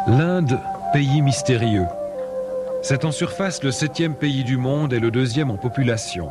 L'Inde, pays mystérieux. C'est en surface le 7e pays du monde et le 2e en population.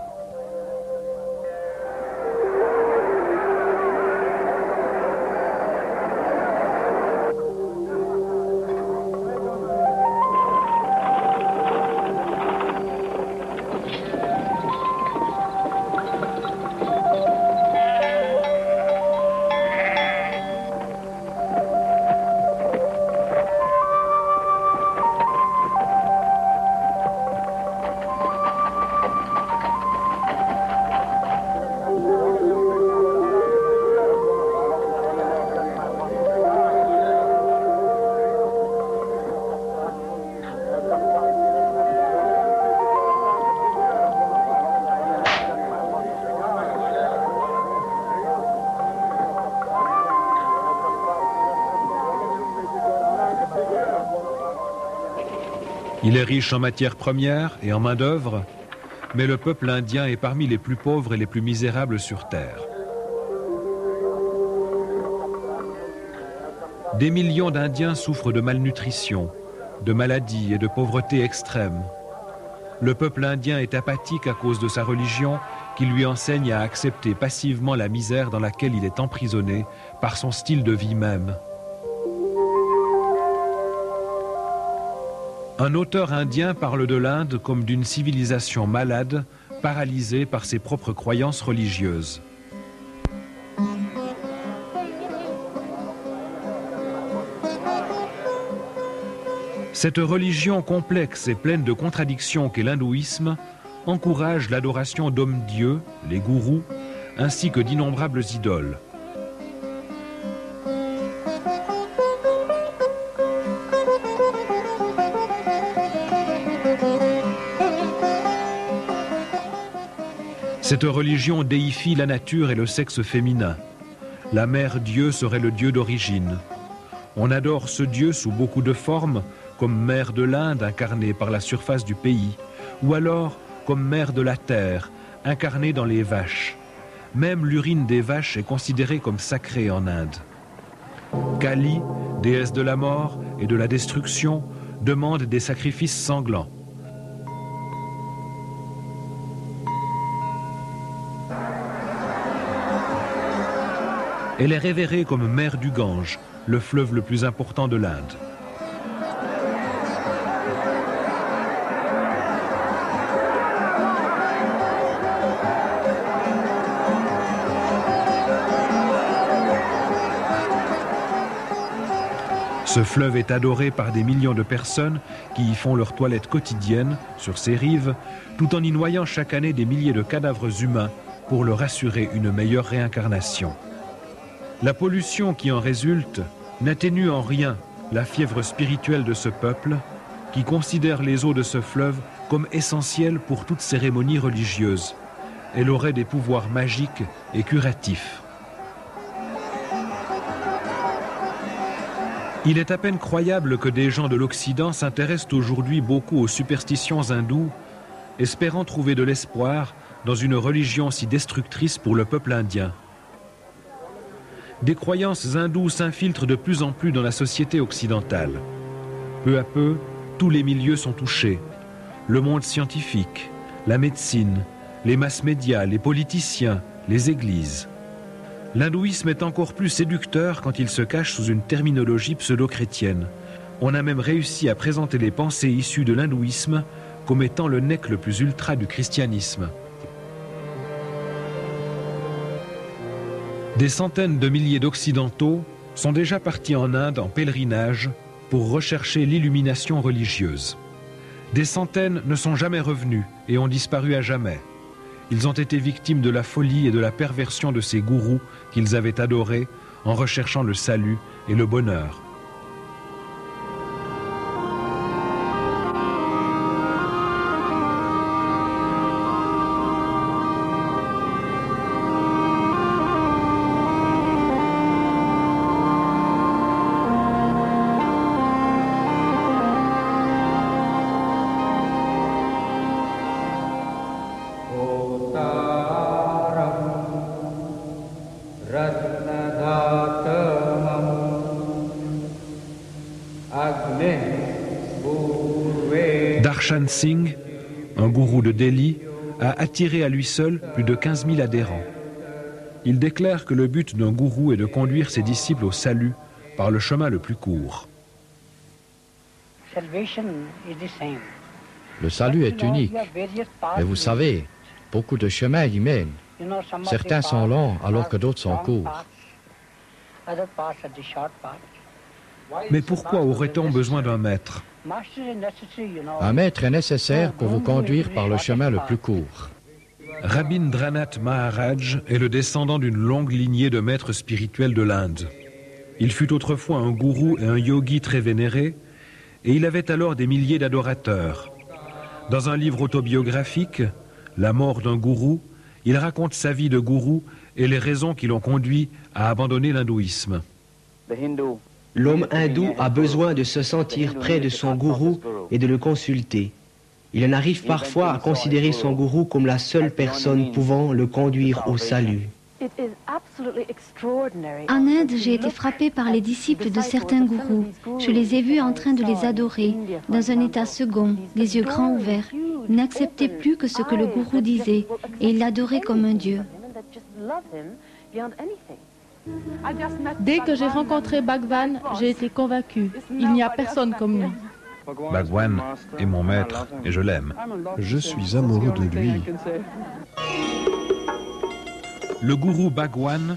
Il est riche en matières premières et en main-d'œuvre, mais le peuple indien est parmi les plus pauvres et les plus misérables sur Terre. Des millions d'Indiens souffrent de malnutrition, de maladies et de pauvreté extrême. Le peuple indien est apathique à cause de sa religion qui lui enseigne à accepter passivement la misère dans laquelle il est emprisonné par son style de vie même. Un auteur indien parle de l'Inde comme d'une civilisation malade, paralysée par ses propres croyances religieuses. Cette religion complexe et pleine de contradictions qu'est l'hindouisme encourage l'adoration d'hommes-dieux, les gourous, ainsi que d'innombrables idoles. Cette religion déifie la nature et le sexe féminin. La mère Dieu serait le dieu d'origine. On adore ce dieu sous beaucoup de formes, comme mère de l'Inde incarnée par la surface du pays, ou alors comme mère de la terre, incarnée dans les vaches. Même l'urine des vaches est considérée comme sacrée en Inde. Kali, déesse de la mort et de la destruction, demande des sacrifices sanglants. Elle est révérée comme mère du Gange, le fleuve le plus important de l'Inde. Ce fleuve est adoré par des millions de personnes qui y font leur toilette quotidienne sur ses rives, tout en y noyant chaque année des milliers de cadavres humains pour leur assurer une meilleure réincarnation. La pollution qui en résulte n'atténue en rien la fièvre spirituelle de ce peuple qui considère les eaux de ce fleuve comme essentielles pour toute cérémonie religieuse. Elle aurait des pouvoirs magiques et curatifs. Il est à peine croyable que des gens de l'Occident s'intéressent aujourd'hui beaucoup aux superstitions hindoues, espérant trouver de l'espoir dans une religion si destructrice pour le peuple indien. Des croyances hindoues s'infiltrent de plus en plus dans la société occidentale. Peu à peu, tous les milieux sont touchés. Le monde scientifique, la médecine, les masses médias, les politiciens, les églises. L'hindouisme est encore plus séducteur quand il se cache sous une terminologie pseudo-chrétienne. On a même réussi à présenter les pensées issues de l'hindouisme comme étant le nec le plus ultra du christianisme. Des centaines de milliers d'Occidentaux sont déjà partis en Inde en pèlerinage pour rechercher l'illumination religieuse. Des centaines ne sont jamais revenus et ont disparu à jamais. Ils ont été victimes de la folie et de la perversion de ces gourous qu'ils avaient adorés en recherchant le salut et le bonheur. Darshan Singh, un gourou de Delhi, a attiré à lui seul plus de 15 000 adhérents. Il déclare que le but d'un gourou est de conduire ses disciples au salut par le chemin le plus court. Le salut est unique, mais vous savez, beaucoup de chemins y mènent. Certains sont longs alors que d'autres sont courts. Mais pourquoi aurait-on besoin d'un maître? Un maître est nécessaire pour vous conduire par le chemin le plus court. Rabindranath Maharaj est le descendant d'une longue lignée de maîtres spirituels de l'Inde. Il fut autrefois un gourou et un yogi très vénéré, et il avait alors des milliers d'adorateurs. Dans un livre autobiographique, La mort d'un gourou, il raconte sa vie de gourou et les raisons qui l'ont conduit à abandonner l'hindouisme. L'homme hindou a besoin de se sentir près de son gourou et de le consulter. Il en arrive parfois à considérer son gourou comme la seule personne pouvant le conduire au salut. En Inde, j'ai été frappée par les disciples de certains gourous. Je les ai vus en train de les adorer, dans un état second, les yeux grands ouverts. Ils n'acceptaient plus que ce que le gourou disait, et ils l'adoraient comme un dieu. Dès que j'ai rencontré Bhagwan, j'ai été convaincue. Il n'y a personne comme lui. Bhagwan est mon maître et je l'aime. Je suis amoureux de lui. Le gourou Bhagwan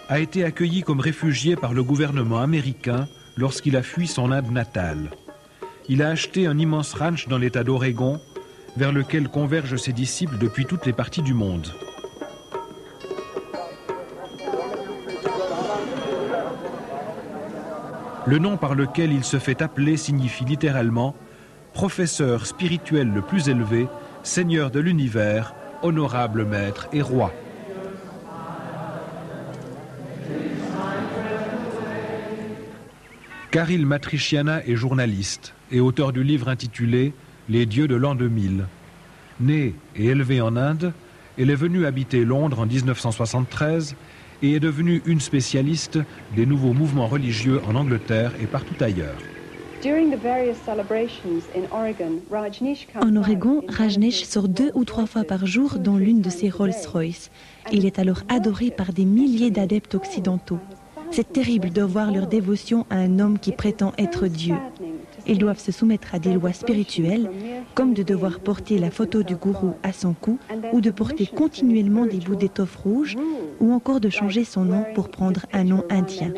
a été accueilli comme réfugié par le gouvernement américain lorsqu'il a fui son Inde natale. Il a acheté un immense ranch dans l'État d'Oregon, vers lequel convergent ses disciples depuis toutes les parties du monde. Le nom par lequel il se fait appeler signifie littéralement « professeur spirituel le plus élevé, seigneur de l'univers, honorable maître et roi ». Kharil Matriciana est journaliste et auteur du livre intitulé « Les dieux de l'an 2000 ». Né et élevé en Inde, elle est venue habiter Londres en 1973 et est devenue une spécialiste des nouveaux mouvements religieux en Angleterre et partout ailleurs. En Oregon, Rajneesh sort 2 ou 3 fois par jour dans l'une de ses Rolls-Royce. Il est alors adoré par des milliers d'adeptes occidentaux. C'est terrible de voir leur dévotion à un homme qui prétend être Dieu. Ils doivent se soumettre à des lois spirituelles, comme de devoir porter la photo du gourou à son cou, ou de porter continuellement des bouts d'étoffe rouge, ou encore de changer son nom pour prendre un nom indien.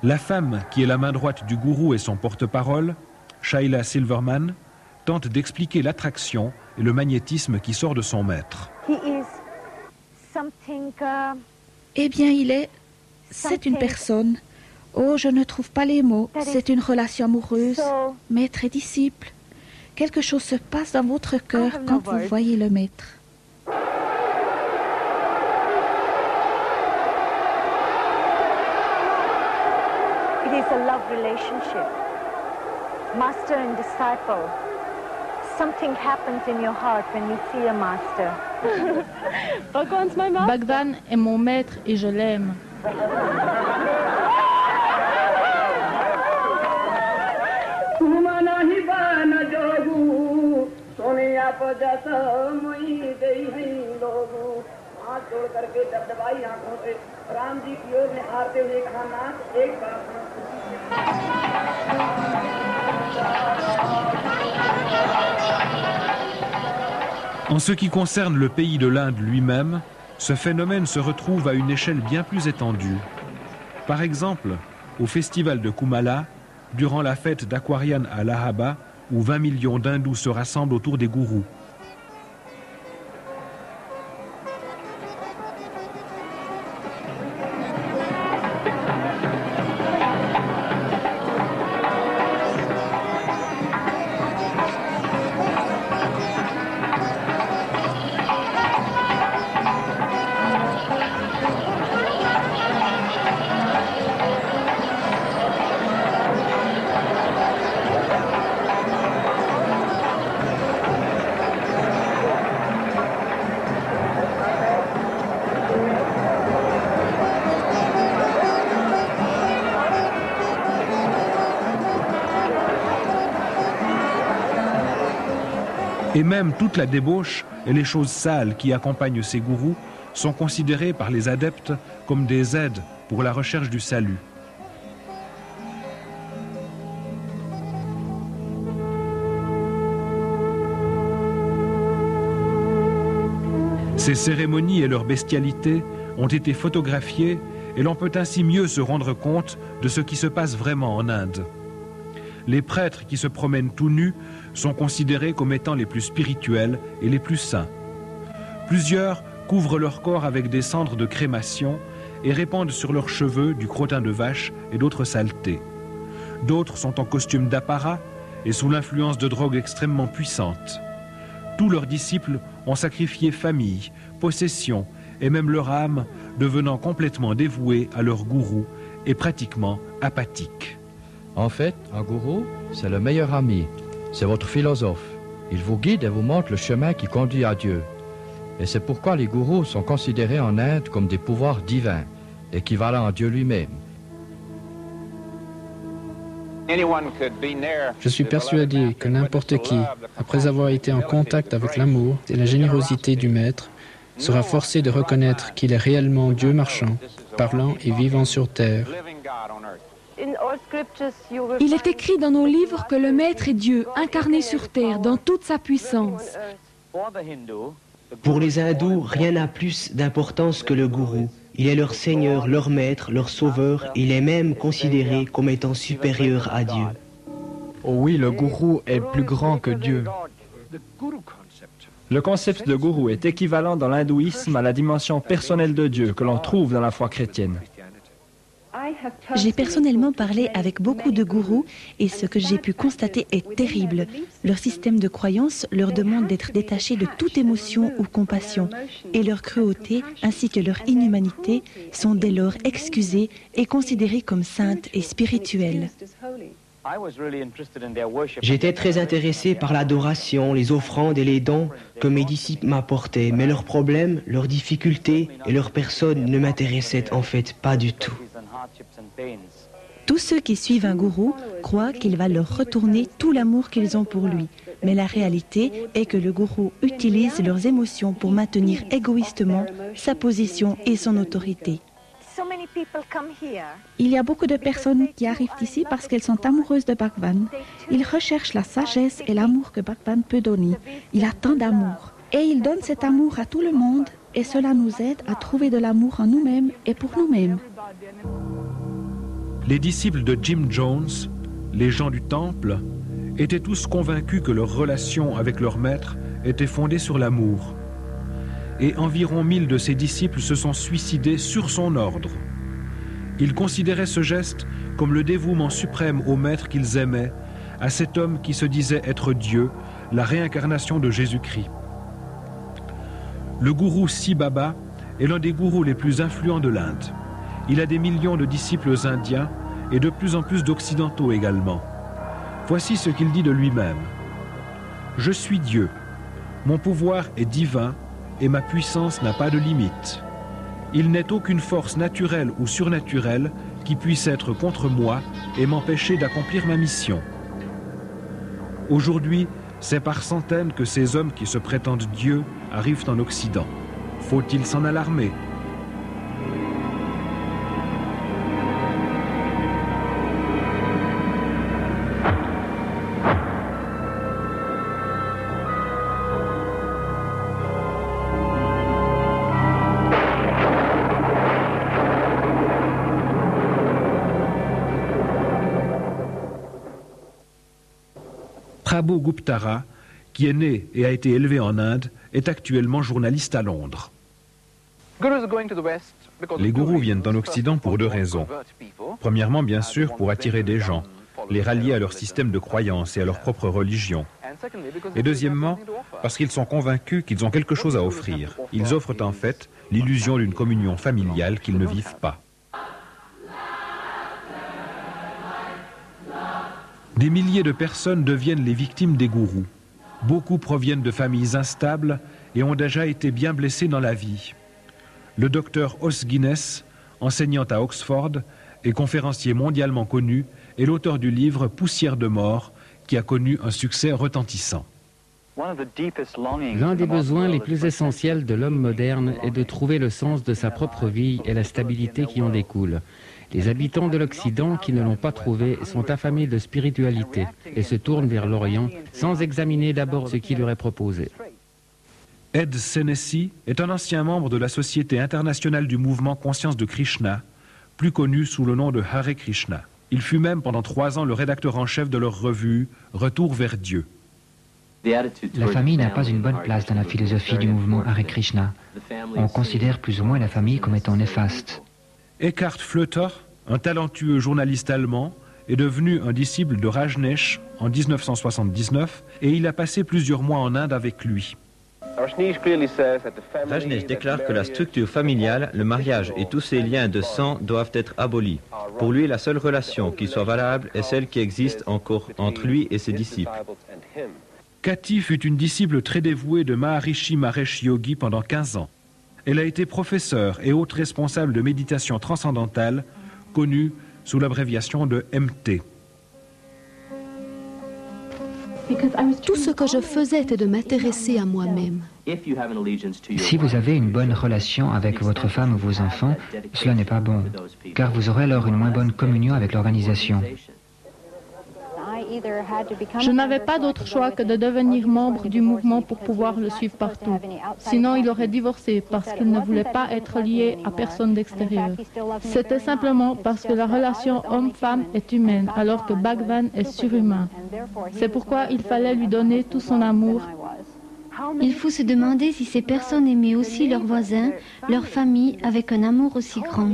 La femme qui est la main droite du gourou et son porte-parole, Shaila Silverman, tente d'expliquer l'attraction et le magnétisme qui sort de son maître. Eh bien, c'est une personne. Oh, je ne trouve pas les mots. C'est une relation amoureuse, maître et disciple. Quelque chose se passe dans votre cœur quand vous voyez le maître. It is a love relationship. Master and disciple. Something happens in your heart when you see a master. Bhagwan est mon maître et je l'aime. En ce qui concerne le pays de l'Inde lui-même, ce phénomène se retrouve à une échelle bien plus étendue. Par exemple, au festival de Kumala, durant la fête d'Aquarian à Allahabad, où 20 millions d'hindous se rassemblent autour des gourous. Et même toute la débauche et les choses sales qui accompagnent ces gourous sont considérées par les adeptes comme des aides pour la recherche du salut. Ces cérémonies et leur bestialité ont été photographiées et l'on peut ainsi mieux se rendre compte de ce qui se passe vraiment en Inde. Les prêtres qui se promènent tout nus sont considérés comme étant les plus spirituels et les plus saints. Plusieurs couvrent leur corps avec des cendres de crémation et répandent sur leurs cheveux du crottin de vache et d'autres saletés. D'autres sont en costume d'apparat et sous l'influence de drogues extrêmement puissantes. Tous leurs disciples ont sacrifié famille, possession et même leur âme, devenant complètement dévoués à leur gourou et pratiquement apathiques. En fait, un gourou, c'est le meilleur ami. C'est votre philosophe. Il vous guide et vous montre le chemin qui conduit à Dieu. Et c'est pourquoi les gourous sont considérés en Inde comme des pouvoirs divins, équivalents à Dieu lui-même. Je suis persuadé que n'importe qui, après avoir été en contact avec l'amour et la générosité du Maître, sera forcé de reconnaître qu'il est réellement Dieu marchand, parlant et vivant sur terre. Il est écrit dans nos livres que le Maître est Dieu, incarné sur terre, dans toute sa puissance. Pour les hindous, rien n'a plus d'importance que le gourou. Il est leur seigneur, leur maître, leur sauveur. Il est même considéré comme étant supérieur à Dieu. Oh oui, le gourou est plus grand que Dieu. Le concept de gourou est équivalent dans l'hindouisme à la dimension personnelle de Dieu que l'on trouve dans la foi chrétienne. J'ai personnellement parlé avec beaucoup de gourous et ce que j'ai pu constater est terrible. Leur système de croyance leur demande d'être détachés de toute émotion ou compassion et leur cruauté ainsi que leur inhumanité sont dès lors excusées et considérées comme saintes et spirituelles. J'étais très intéressé par l'adoration, les offrandes et les dons que mes disciples m'apportaient, mais leurs problèmes, leurs difficultés et leur personne ne m'intéressaient en fait pas du tout. Tous ceux qui suivent un gourou croient qu'il va leur retourner tout l'amour qu'ils ont pour lui. Mais la réalité est que le gourou utilise leurs émotions pour maintenir égoïstement sa position et son autorité. Il y a beaucoup de personnes qui arrivent ici parce qu'elles sont amoureuses de Bhagwan. Ils recherchent la sagesse et l'amour que Bhagwan peut donner. Il a tant d'amour. Et il donne cet amour à tout le monde et cela nous aide à trouver de l'amour en nous-mêmes et pour nous-mêmes. Les disciples de Jim Jones, les gens du temple, étaient tous convaincus que leur relation avec leur maître était fondée sur l'amour. Et environ 1000 de ses disciples se sont suicidés sur son ordre. Ils considéraient ce geste comme le dévouement suprême au maître qu'ils aimaient, à cet homme qui se disait être Dieu, la réincarnation de Jésus-Christ. Le gourou Sai Baba est l'un des gourous les plus influents de l'Inde. Il a des millions de disciples indiens et de plus en plus d'occidentaux également. Voici ce qu'il dit de lui-même. « Je suis Dieu. Mon pouvoir est divin et ma puissance n'a pas de limite. Il n'est aucune force naturelle ou surnaturelle qui puisse être contre moi et m'empêcher d'accomplir ma mission. Aujourd'hui, c'est par centaines que ces hommes qui se prétendent Dieu arrivent en Occident. Faut-il s'en alarmer ? Prabhu Guptara, qui est né et a été élevé en Inde, est actuellement journaliste à Londres. Les gourous viennent en Occident pour deux raisons. Premièrement, bien sûr, pour attirer des gens, les rallier à leur système de croyance et à leur propre religion. Et deuxièmement, parce qu'ils sont convaincus qu'ils ont quelque chose à offrir. Ils offrent en fait l'illusion d'une communion familiale qu'ils ne vivent pas. Des milliers de personnes deviennent les victimes des gourous. Beaucoup proviennent de familles instables et ont déjà été bien blessés dans la vie. Le docteur Os Guinness, enseignant à Oxford et conférencier mondialement connu, est l'auteur du livre Poussière de mort, qui a connu un succès retentissant. L'un des besoins les plus essentiels de l'homme moderne est de trouver le sens de sa propre vie et la stabilité qui en découle. Les habitants de l'Occident qui ne l'ont pas trouvé sont affamés de spiritualité et se tournent vers l'Orient sans examiner d'abord ce qui leur est proposé. Ed Senesi est un ancien membre de la Société internationale du mouvement Conscience de Krishna, plus connu sous le nom de Hare Krishna. Il fut même pendant 3 ans le rédacteur en chef de leur revue Retour vers Dieu. La famille n'a pas une bonne place dans la philosophie du mouvement Hare Krishna. On considère plus ou moins la famille comme étant néfaste. Eckhard Flöter, un talentueux journaliste allemand, est devenu un disciple de Rajneesh en 1979 et il a passé plusieurs mois en Inde avec lui. Rajneesh déclare que la structure familiale, le mariage et tous ces liens de sang doivent être abolis. Pour lui, la seule relation qui soit valable est celle qui existe encore entre lui et ses disciples. Cathy fut une disciple très dévouée de Maharishi Mahesh Yogi pendant 15 ans. Elle a été professeure et haute responsable de méditation transcendantale, connue sous l'abréviation de MT. Tout ce que je faisais était de m'intéresser à moi-même. Si vous avez une bonne relation avec votre femme ou vos enfants, cela n'est pas bon, car vous aurez alors une moins bonne communion avec l'organisation. Je n'avais pas d'autre choix que de devenir membre du mouvement pour pouvoir le suivre partout. Sinon, il aurait divorcé parce qu'il ne voulait pas être lié à personne d'extérieur. C'était simplement parce que la relation homme-femme est humaine, alors que Bhagwan est surhumain. C'est pourquoi il fallait lui donner tout son amour. Il faut se demander si ces personnes aimaient aussi leurs voisins, leur famille, avec un amour aussi grand.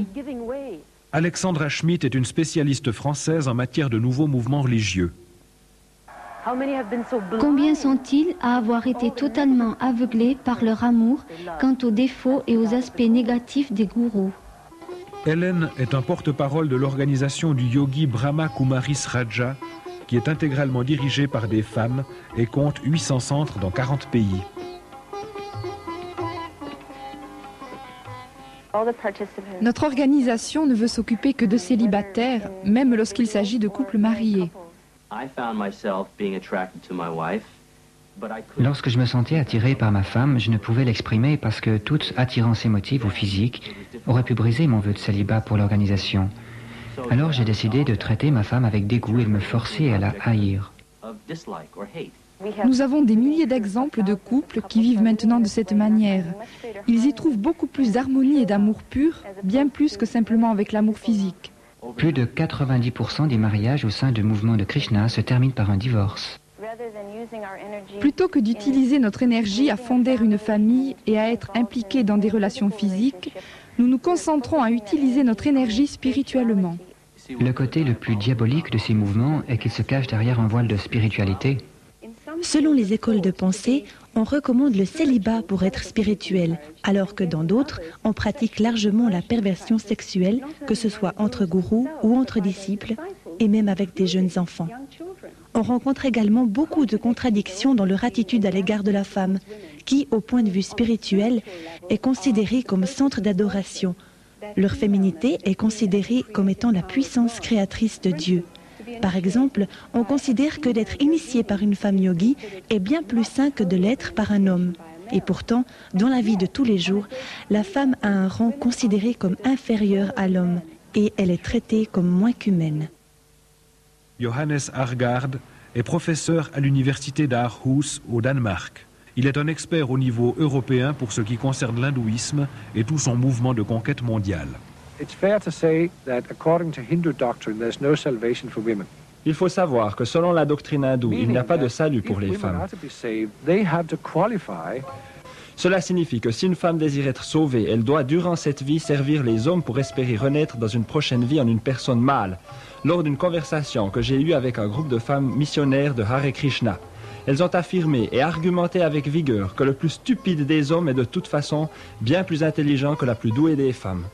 Alexandra Schmidt est une spécialiste française en matière de nouveaux mouvements religieux. Combien sont-ils à avoir été totalement aveuglés par leur amour quant aux défauts et aux aspects négatifs des gourous? Hélène est un porte-parole de l'organisation du yogi Brahma Kumaris Raja, qui est intégralement dirigée par des femmes et compte 800 centres dans 40 pays. Notre organisation ne veut s'occuper que de célibataires, même lorsqu'il s'agit de couples mariés. Lorsque je me sentais attiré par ma femme, je ne pouvais l'exprimer parce que toute attirance émotive ou physique aurait pu briser mon vœu de célibat pour l'organisation. Alors j'ai décidé de traiter ma femme avec dégoût et de me forcer à la haïr. Nous avons des milliers d'exemples de couples qui vivent maintenant de cette manière. Ils y trouvent beaucoup plus d'harmonie et d'amour pur, bien plus que simplement avec l'amour physique. Plus de 90% des mariages au sein du mouvement de Krishna se terminent par un divorce. Plutôt que d'utiliser notre énergie à fonder une famille et à être impliqués dans des relations physiques, nous nous concentrons à utiliser notre énergie spirituellement. Le côté le plus diabolique de ces mouvements est qu'ils se cachent derrière un voile de spiritualité. Selon les écoles de pensée, on recommande le célibat pour être spirituel, alors que dans d'autres, on pratique largement la perversion sexuelle, que ce soit entre gourous ou entre disciples, et même avec des jeunes enfants. On rencontre également beaucoup de contradictions dans leur attitude à l'égard de la femme, qui, au point de vue spirituel, est considérée comme centre d'adoration. Leur féminité est considérée comme étant la puissance créatrice de Dieu. Par exemple, on considère que d'être initié par une femme yogi est bien plus sain que de l'être par un homme. Et pourtant, dans la vie de tous les jours, la femme a un rang considéré comme inférieur à l'homme et elle est traitée comme moins qu'humaine. Johannes Argaard est professeur à l'université d'Aarhus au Danemark. Il est un expert au niveau européen pour ce qui concerne l'hindouisme et tout son mouvement de conquête mondiale. Il faut savoir que selon la doctrine hindoue, il n'y a pas de salut pour les femmes. Cela signifie que si une femme désire être sauvée, elle doit durant cette vie servir les hommes pour espérer renaître dans une prochaine vie en une personne mâle. Lors d'une conversation que j'ai eue avec un groupe de femmes missionnaires de Hare Krishna, elles ont affirmé et argumenté avec vigueur que le plus stupide des hommes est de toute façon bien plus intelligent que la plus douée des femmes.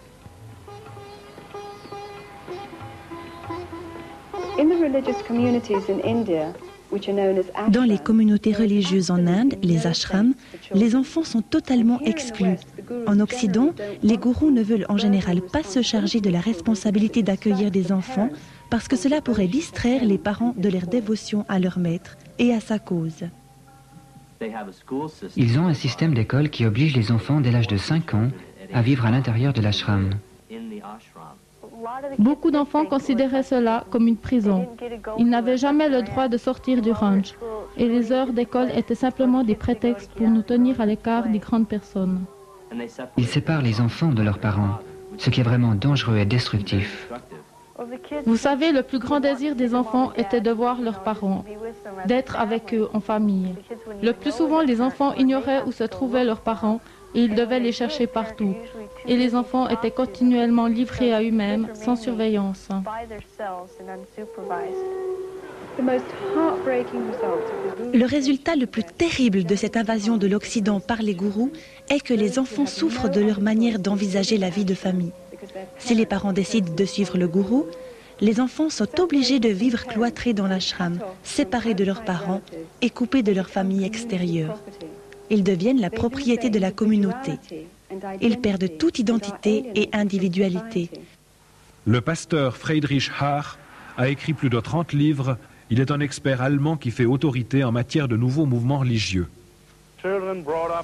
Dans les communautés religieuses en Inde, les ashrams, les enfants sont totalement exclus. En Occident, les gourous ne veulent en général pas se charger de la responsabilité d'accueillir des enfants parce que cela pourrait distraire les parents de leur dévotion à leur maître et à sa cause. Ils ont un système d'école qui oblige les enfants dès l'âge de 5 ans à vivre à l'intérieur de l'ashram. Beaucoup d'enfants considéraient cela comme une prison. Ils n'avaient jamais le droit de sortir du ranch et les heures d'école étaient simplement des prétextes pour nous tenir à l'écart des grandes personnes. Ils séparent les enfants de leurs parents, ce qui est vraiment dangereux et destructif. Vous savez, le plus grand désir des enfants était de voir leurs parents, d'être avec eux en famille. Le plus souvent, les enfants ignoraient où se trouvaient leurs parents et ils devaient les chercher partout. Et les enfants étaient continuellement livrés à eux-mêmes, sans surveillance. Le résultat le plus terrible de cette invasion de l'Occident par les gourous est que les enfants souffrent de leur manière d'envisager la vie de famille. Si les parents décident de suivre le gourou, les enfants sont obligés de vivre cloîtrés dans l'ashram, séparés de leurs parents et coupés de leur famille extérieure. Ils deviennent la propriété de la communauté. Ils perdent toute identité et individualité. Le pasteur Friedrich Haar a écrit plus de 30 livres. Il est un expert allemand qui fait autorité en matière de nouveaux mouvements religieux.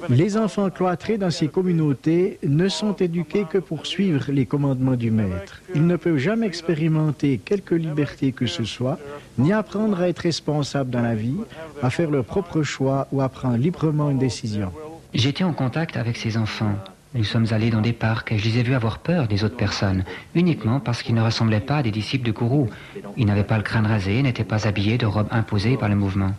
Les enfants cloîtrés dans ces communautés ne sont éduqués que pour suivre les commandements du maître. Ils ne peuvent jamais expérimenter quelque liberté que ce soit, ni apprendre à être responsables dans la vie, à faire leur propre choix ou à prendre librement une décision. J'étais en contact avec ces enfants. Nous sommes allés dans des parcs et je les ai vus avoir peur des autres personnes, uniquement parce qu'ils ne ressemblaient pas à des disciples de gourou. Ils n'avaient pas le crâne rasé, n'étaient pas habillés de robes imposées par le mouvement.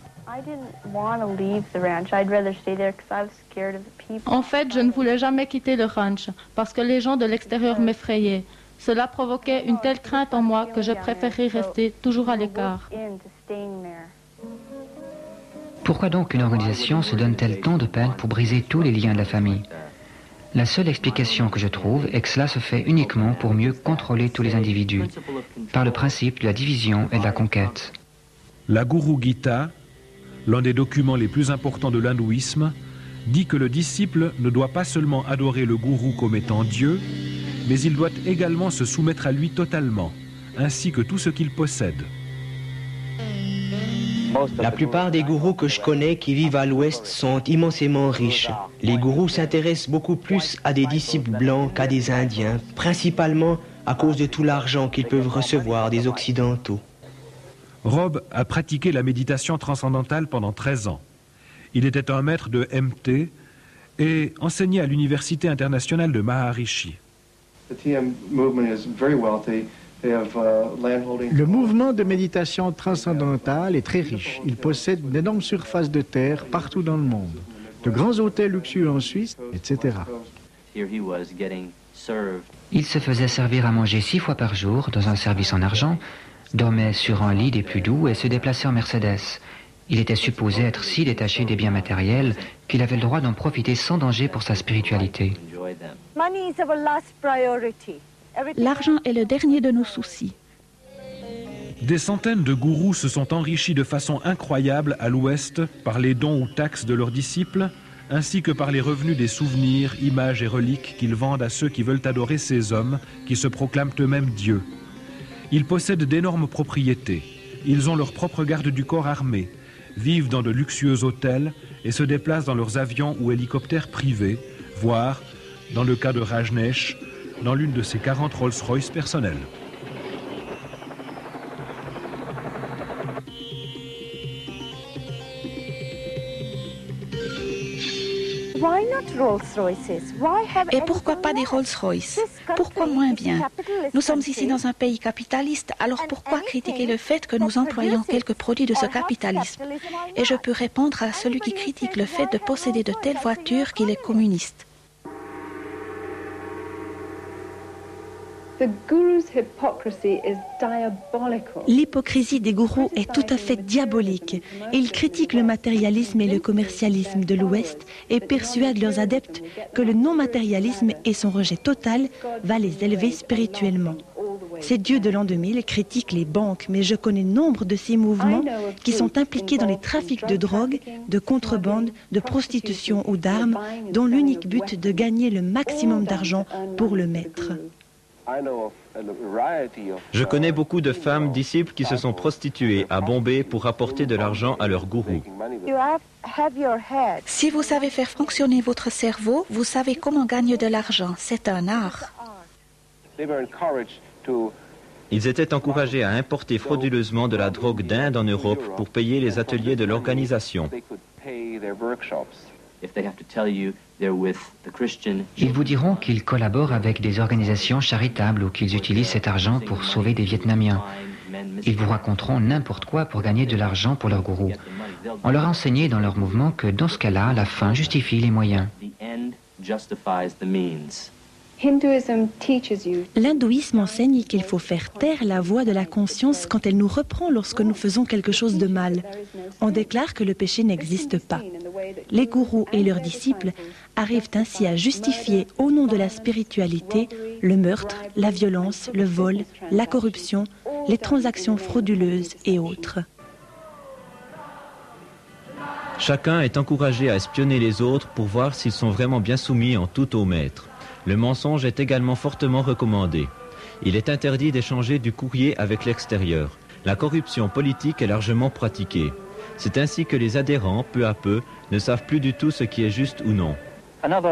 En fait, je ne voulais jamais quitter le ranch parce que les gens de l'extérieur m'effrayaient. Cela provoquait une telle crainte en moi que je préférais rester toujours à l'écart. Pourquoi donc une organisation se donne-t-elle tant de peine pour briser tous les liens de la famille? La seule explication que je trouve est que cela se fait uniquement pour mieux contrôler tous les individus, par le principe de la division et de la conquête. La Guru Gita, l'un des documents les plus importants de l'hindouisme, dit que le disciple ne doit pas seulement adorer le gourou comme étant Dieu, mais il doit également se soumettre à lui totalement, ainsi que tout ce qu'il possède. La plupart des gourous que je connais qui vivent à l'Ouest sont immensément riches. Les gourous s'intéressent beaucoup plus à des disciples blancs qu'à des Indiens, principalement à cause de tout l'argent qu'ils peuvent recevoir des Occidentaux. Rob a pratiqué la méditation transcendantale pendant 13 ans. Il était un maître de MT et enseignait à l'Université internationale de Maharishi. Le mouvement de méditation transcendantale est très riche. Il possède une énorme surface de terre partout dans le monde. De grands hôtels luxueux en Suisse, etc. Il se faisait servir à manger 6 fois par jour dans un service en argent, dormait sur un lit des plus doux et se déplaçait en Mercedes. Il était supposé être si détaché des biens matériels qu'il avait le droit d'en profiter sans danger pour sa spiritualité. L'argent est le dernier de nos soucis. Des centaines de gourous se sont enrichis de façon incroyable à l'Ouest par les dons ou taxes de leurs disciples, ainsi que par les revenus des souvenirs, images et reliques qu'ils vendent à ceux qui veulent adorer ces hommes qui se proclament eux-mêmes dieux. Ils possèdent d'énormes propriétés. Ils ont leur propre garde du corps armée, vivent dans de luxueux hôtels et se déplacent dans leurs avions ou hélicoptères privés, voire, dans le cas de Rajneesh, dans l'une de ses 40 Rolls-Royce personnelles. Et pourquoi pas des Rolls-Royce? Pourquoi moins bien? Nous sommes ici dans un pays capitaliste, alors pourquoi critiquer le fait que nous employons quelques produits de ce capitalisme? Et je peux répondre à celui qui critique le fait de posséder de telles voitures qu'il est communiste. L'hypocrisie des gourous est tout à fait diabolique. Ils critiquent le matérialisme et le commercialisme de l'Ouest et persuadent leurs adeptes que le non-matérialisme et son rejet total va les élever spirituellement. Ces dieux de l'an 2000 critiquent les banques, mais je connais nombre de ces mouvements qui sont impliqués dans les trafics de drogue, de contrebande, de prostitution ou d'armes, dont l'unique but de gagner le maximum d'argent pour le maître. Je connais beaucoup de femmes disciples qui se sont prostituées à Bombay pour apporter de l'argent à leur gourou. Si vous savez faire fonctionner votre cerveau, vous savez comment gagner de l'argent. C'est un art. Ils étaient encouragés à importer frauduleusement de la drogue d'Inde en Europe pour payer les ateliers de l'organisation. Ils vous diront qu'ils collaborent avec des organisations charitables ou qu'ils utilisent cet argent pour sauver des Vietnamiens. Ils vous raconteront n'importe quoi pour gagner de l'argent pour leur gourou. On leur a enseigné dans leur mouvement que dans ce cas-là, la fin justifie les moyens. L'hindouisme enseigne qu'il faut faire taire la voix de la conscience quand elle nous reprend lorsque nous faisons quelque chose de mal. On déclare que le péché n'existe pas. Les gourous et leurs disciples arrivent ainsi à justifier au nom de la spiritualité le meurtre, la violence, le vol, la corruption, les transactions frauduleuses et autres. Chacun est encouragé à espionner les autres pour voir s'ils sont vraiment bien soumis en tout au maître. Le mensonge est également fortement recommandé. Il est interdit d'échanger du courrier avec l'extérieur. La corruption politique est largement pratiquée. C'est ainsi que les adhérents, peu à peu, ne savent plus du tout ce qui est juste ou non. Un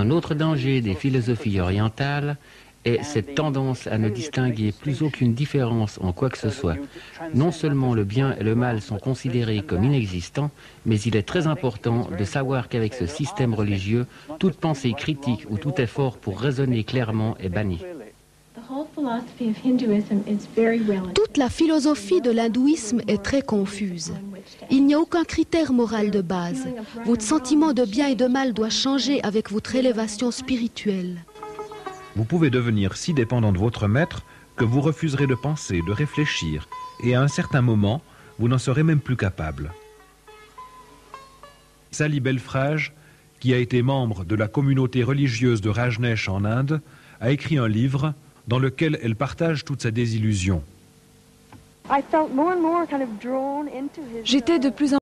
autre danger des philosophies orientales est cette tendance à ne distinguer plus aucune différence en quoi que ce soit. Non seulement le bien et le mal sont considérés comme inexistants, mais il est très important de savoir qu'avec ce système religieux, toute pensée critique ou tout effort pour raisonner clairement est banni. Toute la philosophie de l'hindouisme est très confuse. Il n'y a aucun critère moral de base. Votre sentiment de bien et de mal doit changer avec votre élévation spirituelle. Vous pouvez devenir si dépendant de votre maître que vous refuserez de penser, de réfléchir, et à un certain moment, vous n'en serez même plus capable. Sally Belfrage, qui a été membre de la communauté religieuse de Rajneesh en Inde, a écrit un livre dans lequel elle partage toute sa désillusion. J'étais de plus en